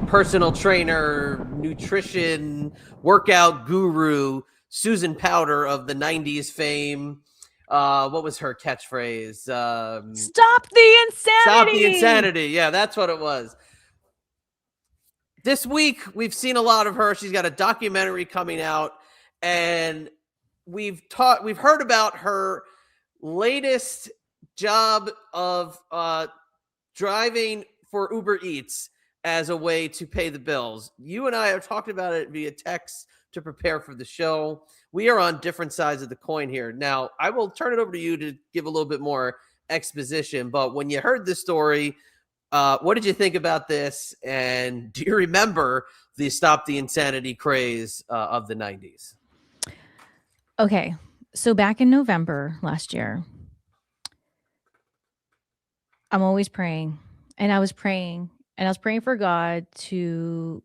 personal trainer, nutrition, workout guru, Susan Powter of the 90s fame. What was her catchphrase? Stop the insanity! Stop the insanity. Yeah, that's what it was. This week, we've seen a lot of her. She's got a documentary coming out, and we've heard about her latest job of driving for Uber Eats as a way to pay the bills. You and I have talked about it via text to prepare for the show. We are on different sides of the coin here. Now, I will turn it over to you to give a little bit more exposition, but when you heard this story, what did you think about this? And do you remember the Stop the Insanity craze of the 90s? Okay, so back in November last year, I'm always praying, and I was praying for God to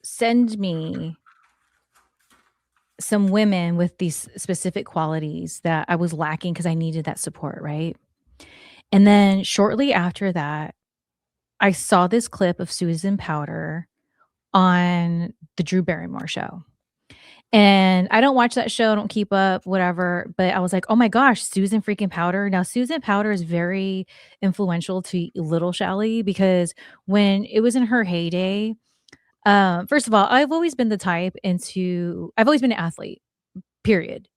send me some women with these specific qualities that I was lacking because I needed that support, right? And then shortly after that, I saw this clip of Susan Powter on the Drew Barrymore show. And I don't watch that show, I don't keep up, whatever, but I was like, "Oh my gosh, Susan freaking Powter." Now, Susan Powter is very influential to little Shelly because when it was in her heyday, first of all, I've always been an athlete, period.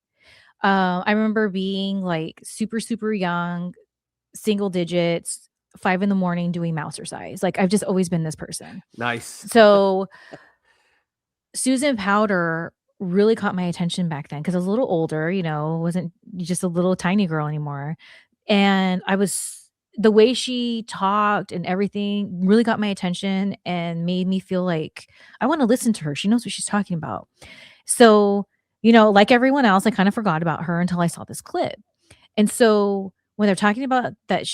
I remember being like super, super young, single digits, 5 in the morning doing mousercise. Like I've just always been this person. Nice. So Susan Powter really caught my attention back then because I was a little older, wasn't just a little tiny girl anymore. And the way she talked and everything really got my attention and made me feel like I want to listen to her. She knows what she's talking about. So, like everyone else, I kind of forgot about her until I saw this clip. And so when they're talking about that,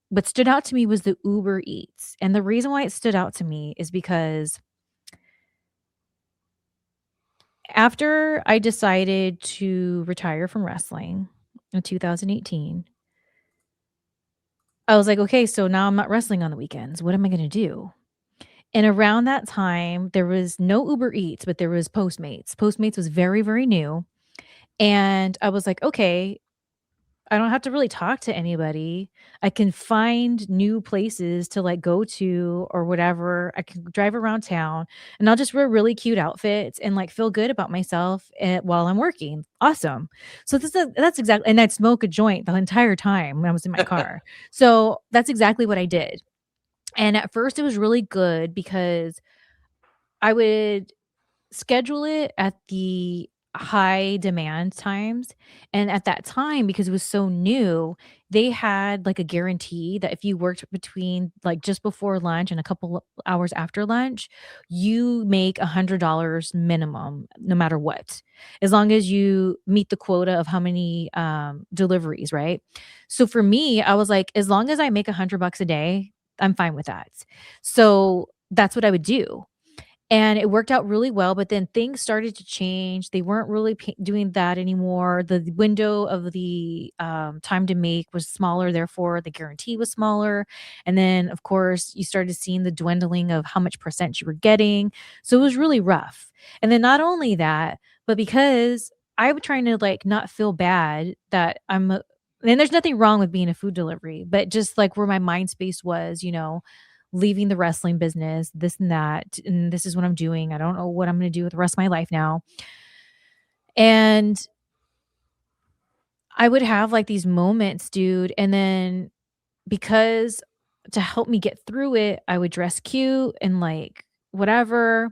what stood out to me was the Uber Eats. And the reason why it stood out to me is because after I decided to retire from wrestling in 2018, I was like, okay, so now I'm not wrestling on the weekends. What am I going to do? And around that time, there was no Uber Eats, but there was Postmates. Postmates was very, very new. And I was like, okay, I don't have to really talk to anybody. I can find new places to like go to or whatever. I can drive around town and I'll just wear really cute outfits and like feel good about myself while I'm working. Awesome. So that's exactly, and I'd smoke a joint the entire time when I was in my car. So that's exactly what I did. And at first it was really good because I would schedule it at the high demand times. And at that time, because it was so new, they had like a guarantee that if you worked between like just before lunch and a couple hours after lunch, you make $100 minimum, no matter what, as long as you meet the quota of how many deliveries, right? So for me, I was like, as long as I make $100 a day, I'm fine with that. So that's what I would do. And it worked out really well, but then things started to change. They weren't really doing that anymore. The window of the time to make was smaller, therefore the guarantee was smaller. And then, of course, you started seeing the dwindling of how much percent you were getting. So it was really rough. And then not only that, but because I was trying to like not feel bad that and there's nothing wrong with being a food delivery, but just like where my mind space was, leaving the wrestling business, this and that, and this is what I'm doing. I don't know what I'm going to do with the rest of my life now. And I would have like these moments, dude. And then because to help me get through it, I would dress cute and like whatever.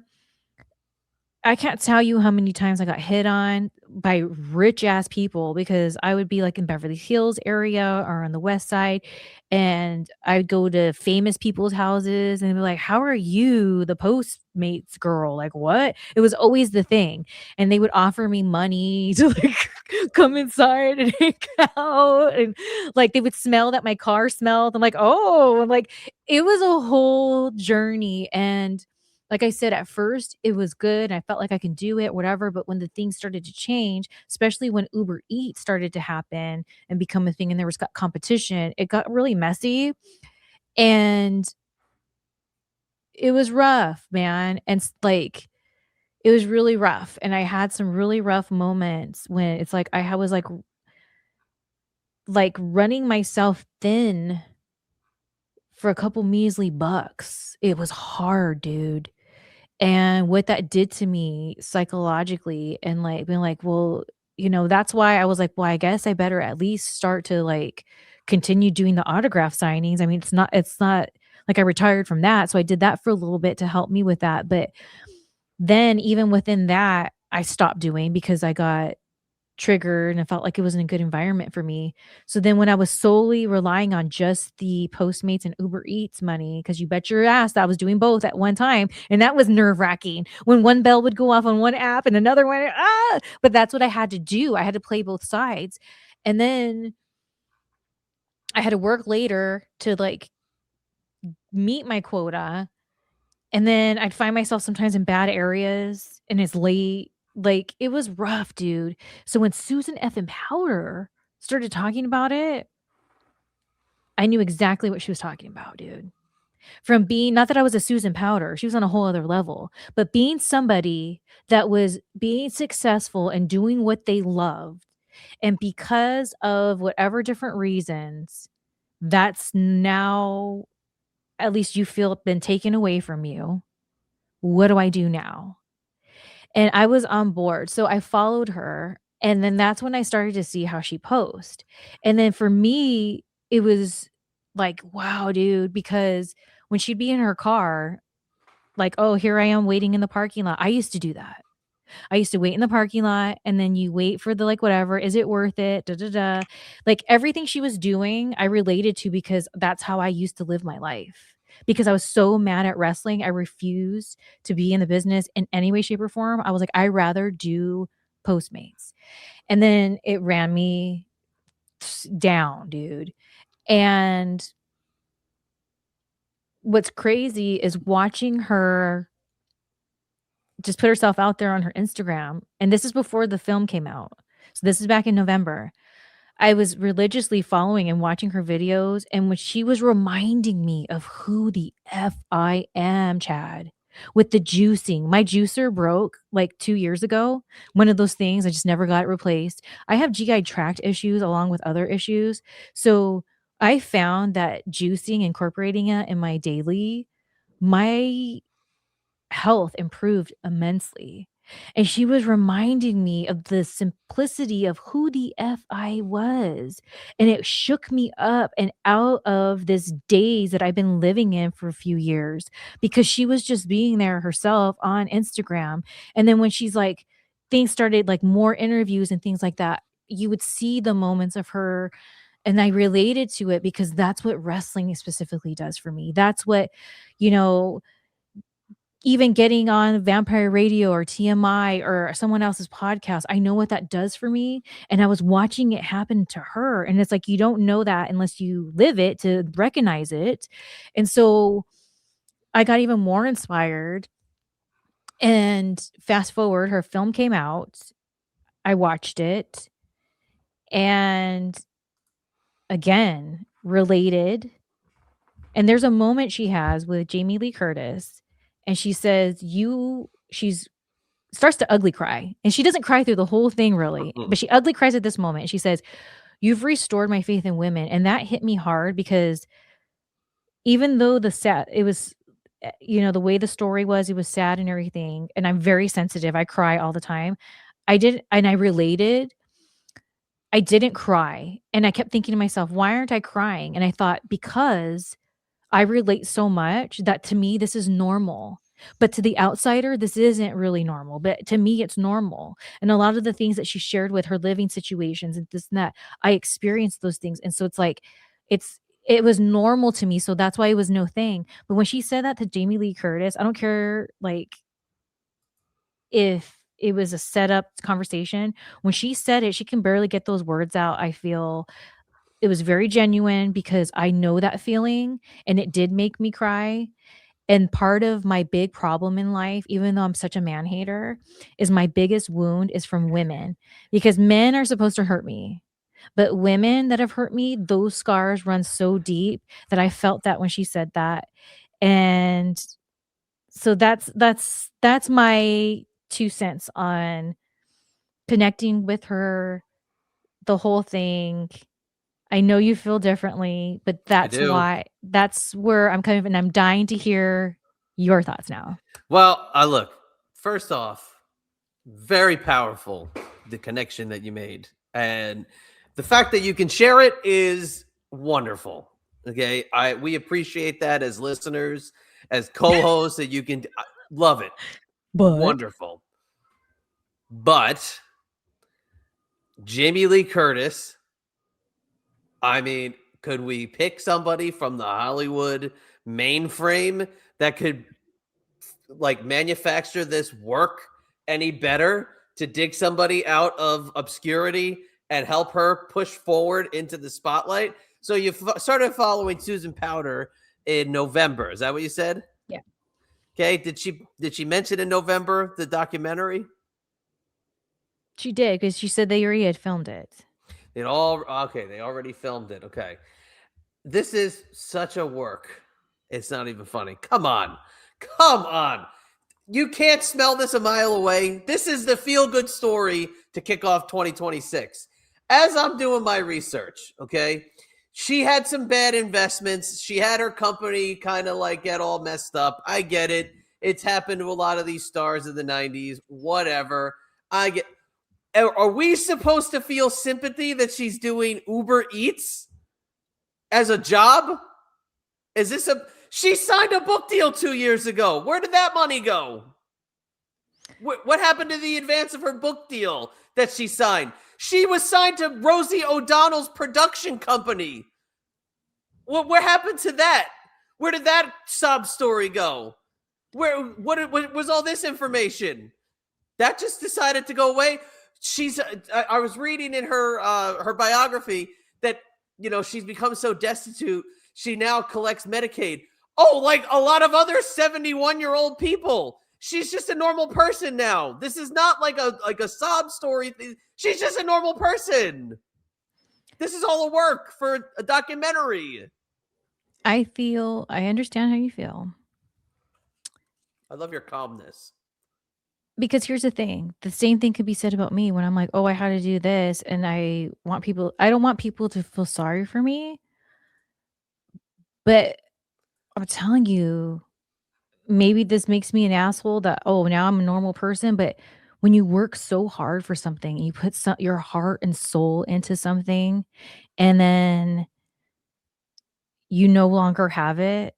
I can't tell you how many times I got hit on by rich ass people because I would be like in Beverly Hills area or on the west side and I'd go to famous people's houses and be like, "How are you the Postmates girl?" Like, what? It was always the thing. And they would offer me money to like come inside and hang out. And like they would smell that my car smelled. I'm like, oh, and like it was a whole journey. And like I said, at first it was good. I felt like I can do it, whatever. But when the things started to change, especially when Uber Eats started to happen and become a thing and there was competition, it got really messy. And it was rough, man, and like it was really rough, and I had some really rough moments when it's like I was like running myself thin for a couple measly bucks. It was hard, dude. And what that did to me psychologically and, like, being like, "Well," that's why I was like, "Well, I guess I better at least start to, like, continue doing the autograph signings." I mean, it's not like I retired from that, so I did that for a little bit to help me with that, but then even within that, I stopped doing because I got triggered and I felt like it wasn't a good environment for me. So then when I was solely relying on just the Postmates and Uber Eats money, because you bet your ass that I was doing both at one time, and that was nerve-wracking when one bell would go off on one app and another one, but that's what I had to do. I had to play both sides. And then I had to work later to, like, meet my quota, and then I'd find myself sometimes in bad areas and it's late. Like, it was rough, dude. So when Susan effing Powter started talking about it, I knew exactly what she was talking about, dude. From being, not that I was a Susan Powter, she was on a whole other level, but being somebody that was being successful and doing what they loved, and because of whatever different reasons, that's now, at least you feel, been taken away from you. What do I do now? And I was on board. So I followed her, and then that's when I started to see how she post. And then for me, it was like, wow, dude, because when she'd be in her car, like, oh, here I am waiting in the parking lot. I used to do that. I used to wait in the parking lot, and then you wait for the, like, whatever, is it worth it? Da da da. Like, everything she was doing, I related to because that's how I used to live my life. Because I was so mad at wrestling, I refused to be in the business in any way, shape, or form. I was like, I'd rather do Postmates. And then it ran me down, dude. And what's crazy is watching her just put herself out there on her Instagram. And this is before the film came out. So this is back in November. I was religiously following and watching her videos, and when she was reminding me of who the F I am, Chad, with the juicing. My juicer broke like 2 years ago. One of those things, I just never got it replaced. I have GI tract issues along with other issues. So I found that juicing, incorporating it in my daily, my health improved immensely. And she was reminding me of the simplicity of who the F I was. And it shook me up and out of this daze that I've been living in for a few years, because she was just being there herself on Instagram. And then when she's like, things started, like more interviews and things like that, you would see the moments of her. And I related to it because that's what wrestling specifically does for me. That's what, you know, even getting on Vampire Radio or TMI or someone else's podcast, I know what that does for me, and I was watching it happen to her, and it's like you don't know that unless you live it to recognize it. And so I got even more inspired, and fast forward, her film came out. I watched it, and again, related. And there's a moment she has with Jamie Lee Curtis, and she says, she's starts to ugly cry. And she doesn't cry through the whole thing really, but she ugly cries at this moment. And she says, "You've restored my faith in women." And that hit me hard because even though it was, the way the story was, it was sad and everything. And I'm very sensitive. I cry all the time. I related. I didn't cry. And I kept thinking to myself, why aren't I crying? And I thought, because I relate so much that to me, this is normal. But to the outsider, this isn't really normal. But to me, it's normal. And a lot of the things that she shared with her living situations and this and that, I experienced those things. And so it's like, it was normal to me. So that's why it was no thing. But when she said that to Jamie Lee Curtis, I don't care like if it was a setup conversation. When she said it, she can barely get those words out. I feel it was very genuine because I know that feeling, and it did make me cry. And part of my big problem in life, even though I'm such a man hater, is my biggest wound is from women, because men are supposed to hurt me. But women that have hurt me, those scars run so deep that I felt that when she said that. And So that's my 2 cents on connecting with her, the whole thing. I know you feel differently, but I do. that's where I'm coming from, and I'm dying to hear your thoughts now. Well, look, first off, very powerful, the connection that you made. And the fact that you can share it is wonderful. Okay. We appreciate that as listeners, as co-hosts, that you can love it. But Wonderful. But Jamie Lee Curtis, I mean, could we pick somebody from the Hollywood mainframe that could like manufacture this work any better to dig somebody out of obscurity and help her push forward into the spotlight? So you started following Susan Powter in November. Is that what you said? yeah, Okay. Did she mention in November the documentary? she did because she said they already had filmed it. It all okay. They already filmed it. Okay. This is such a work. It's not even funny. Come on. Come on. You can't smell this a mile away. This is the feel good story to kick off 2026. As I'm doing my research, okay, she had some bad investments. She had her company kind of like get all messed up. I get it. It's happened to a lot of these stars of the 90s, whatever. I get. Are we supposed to feel sympathy that she's doing Uber Eats as a job? Is this a. She signed a book deal 2 years ago. Where did that money go? What happened to the advance of her book deal that she signed? She was signed to Rosie O'Donnell's production company. What happened to that? Where did that sob story go? What was all this information? That just decided to go away. I was reading in her biography that she's become so destitute she now collects Medicaid. Oh, like a lot of other 71-year-old people. She's just a normal person now. This is not like a sob story. She's just a normal person. This is all a work for a documentary. I understand how you feel. I love your calmness. Because here's the thing, the same thing could be said about me when I'm like, "Oh, I had to do this," and I don't want people to feel sorry for me, but I'm telling you, maybe this makes me an asshole that, "Oh, now I'm a normal person," but when you work so hard for something, and you put your heart and soul into something, and then you no longer have it,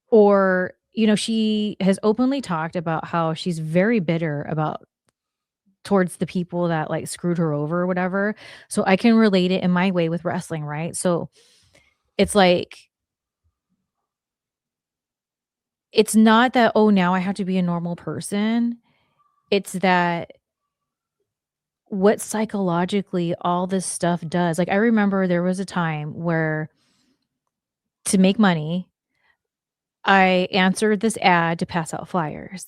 or, she has openly talked about how she's very bitter about towards the people that, like, screwed her over or whatever, so I can relate it in my way with wrestling, right? So, it's like it's not that, "Oh, now I have to be a normal person." It's that what psychologically all this stuff does. Like, I remember there was a time where to make money, I answered this ad to pass out flyers,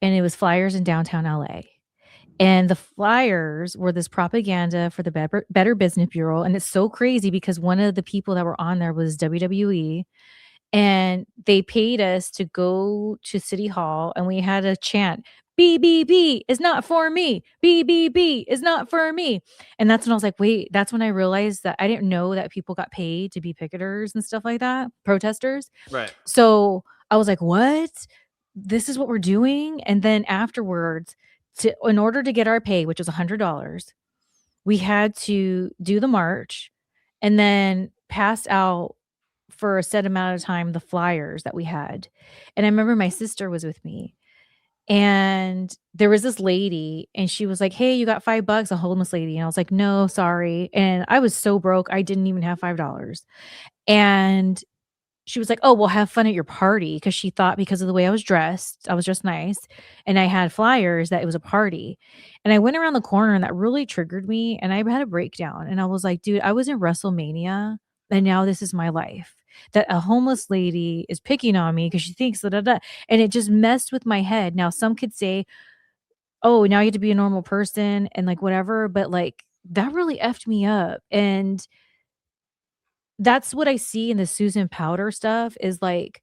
and it was flyers in downtown LA. And the flyers were this propaganda for the Better Business Bureau, and it's so crazy because one of the people that were on there was WWE, and they paid us to go to City Hall, and we had a chant, "BBB is not for me. BBB is not for me." And that's when I was like, wait, that's when I realized that I didn't know that people got paid to be picketers and stuff like that, protesters. Right. So I was like, what? This is what we're doing? And then afterwards, in order to get our pay, which was $100, we had to do the march and then pass out for a set amount of time the flyers that we had. And I remember my sister was with me, and there was this lady, and she was like, "Hey, you got $5?" A homeless lady. And I was like, "No, sorry." And I was so broke, I didn't even have $5. And she was like, "Oh, well, have fun at your party," because she thought because of the way I was dressed nice, and I had flyers that it was a party. And I went around the corner, and that really triggered me, and I had a breakdown, and I was like, "Dude, I was in WrestleMania, and now this is my life. That a homeless lady is picking on me because she thinks da da da," and it just messed with my head. Now, some could say, "Oh, now you have to be a normal person," and, like, whatever, but, like, that really effed me up, and that's what I see in the Susan Powter stuff is, like,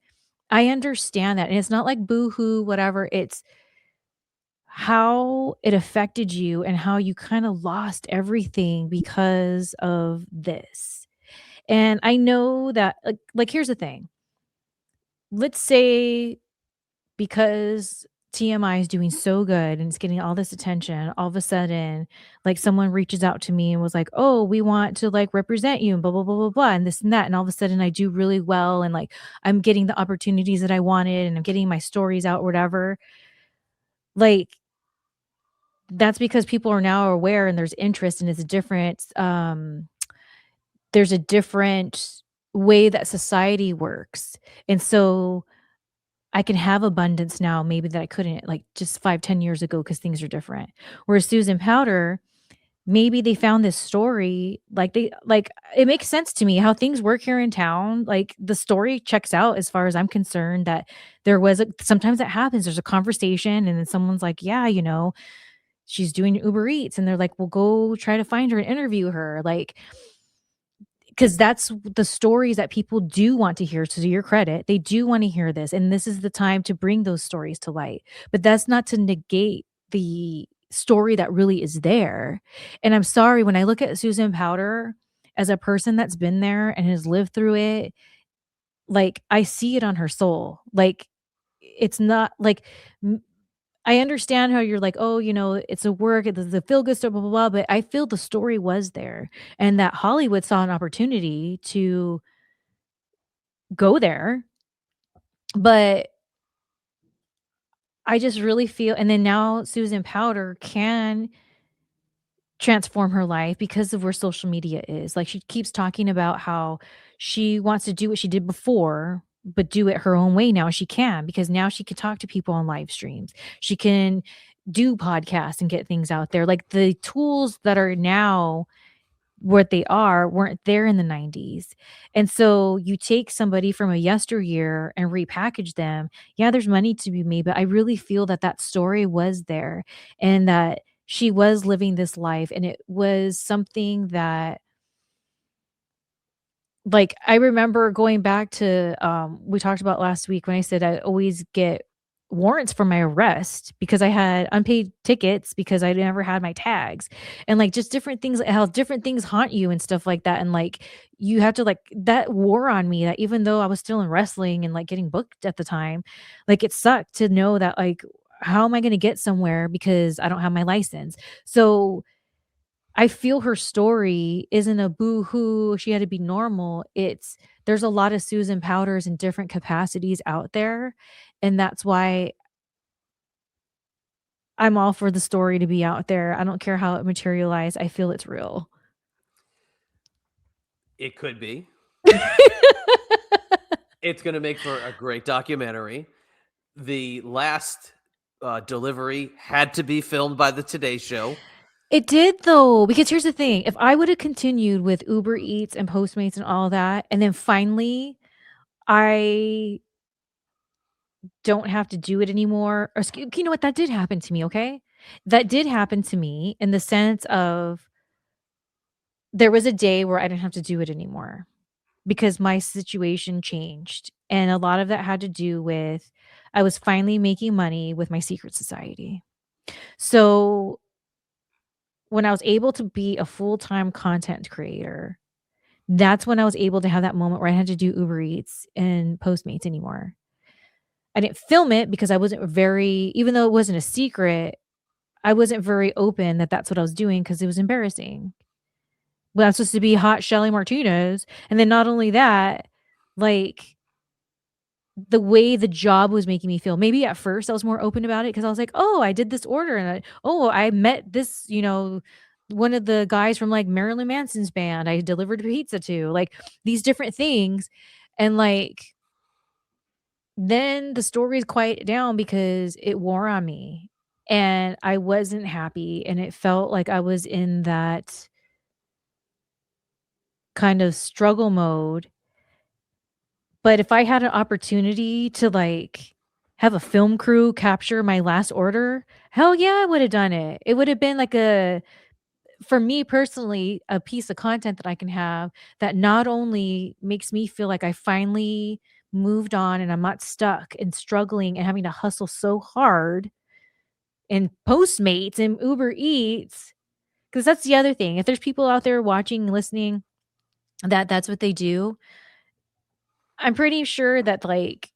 I understand that, and it's not like boohoo, whatever, it's how it affected you and how you kinda lost everything because of this. And I know that here's the thing. Let's say because TMI is doing so good and it's getting all this attention, all of a sudden, like someone reaches out to me and was like, "Oh, we want to like represent you and blah blah blah blah blah and this and that." And all of a sudden I do really well and like I'm getting the opportunities that I wanted and I'm getting my stories out, whatever. Like that's because people are now aware and there's interest and it's a different there's a different way that society works. And so I can have abundance now maybe that I couldn't like just 5, 10 years ago because things are different. Whereas Susan Powter, maybe they found this story, it makes sense to me how things work here in town. Like the story checks out as far as I'm concerned that sometimes that happens. There's a conversation and then someone's like, yeah, she's doing Uber Eats. And they're like, well, go try to find her and interview her. Like, because that's the stories that people do want to hear. So to your credit, they do want to hear this, and this is the time to bring those stories to light. But that's not to negate the story that really is there. And I'm sorry, when I look at Susan Powter as a person that's been there and has lived through it, like I see it on her soul. Like it's not like I understand how you're like, "Oh, it's a work, it's the feel good stuff, blah, blah, blah," but I feel the story was there and that Hollywood saw an opportunity to go there, but I just really feel and then now Susan Powter can transform her life because of where social media is. Like, she keeps talking about how she wants to do what she did before, but do it her own way now. She can because now she can talk to people on live streams. She can do podcasts and get things out there. Like, the tools that are now what they are weren't there in the 90s. And so you take somebody from a yesteryear and repackage them. Yeah, there's money to be made, but I really feel that that story was there and that she was living this life and it was something that like, I remember going back to, we talked about last week when I said I always get warrants for my arrest because I had unpaid tickets because I never had my tags, and, like, just different things, how different things haunt you and stuff like that, and, like, you have to, like that wore on me that even though I was still in wrestling and, like, getting booked at the time, like, it sucked to know that, like, how am I gonna get somewhere because I don't have my license? So I feel her story isn't a boo-hoo, she had to be normal. There's a lot of Susan Powters in different capacities out there, and that's why I'm all for the story to be out there. I don't care how it materialized, I feel it's real. It could be. It's going to make for a great documentary. The last delivery had to be filmed by the Today Show. It did though, because here's the thing, if I would've continued with Uber Eats and Postmates and all that, and then finally I don't have to do it anymore, or you know what? That did happen to me, okay? That did happen to me in the sense of there was a day where I didn't have to do it anymore because my situation changed, and a lot of that had to do with I was finally making money with my secret society. So, when I was able to be a full-time content creator, that's when I was able to have that moment where I had to do Uber Eats and Postmates anymore. I didn't film it because I wasn't very even though it wasn't a secret, I wasn't very open that that's what I was doing because it was embarrassing. Well, I'm supposed to be hot Shelly Martinez, and then not only that, like, the way the job was making me feel. Maybe at first I was more open about it because I was like, "Oh, I did this order and I met this, one of the guys from, like, Marilyn Manson's band I delivered pizza to." Like, these different things, and, like, then the stories quiet down because it wore on me, and I wasn't happy, and it felt like I was in that kind of struggle mode. But if I had an opportunity to, like, have a film crew capture my last order, hell yeah, I would have done it. It would have been like for me personally, a piece of content that I can have that not only makes me feel like I finally moved on and I'm not stuck and struggling and having to hustle so hard in Postmates and Uber Eats. Because that's the other thing. If there's people out there watching, listening, that's what they do, I'm pretty sure that, like,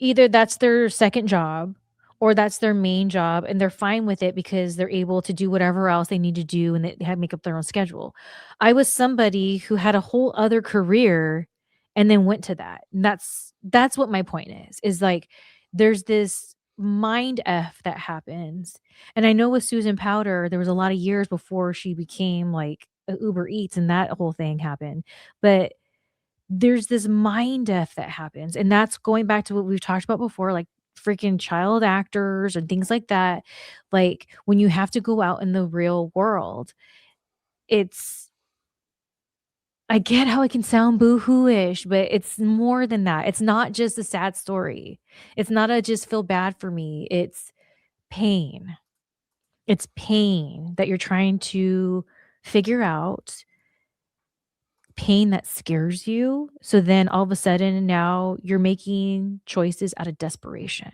either that's their second job or that's their main job, and they're fine with it because they're able to do whatever else they need to do and they have make up their own schedule. I was somebody who had a whole other career and then went to that. And that's what my point is like there's this mind F that happens. And I know with Susan Powter, there was a lot of years before she became like a Uber Eats and that whole thing happened. But there's this mind F that happens, and that's going back to what we've talked about before, like freaking child actors and things like that. Like, when you have to go out in the real world, it's I get how it can sound boohoo-ish, but it's more than that. It's not just a sad story. It's not a just feel bad for me. It's pain. It's pain that you're trying to figure out, pain that scares you. So then all of a sudden now you're making choices out of desperation.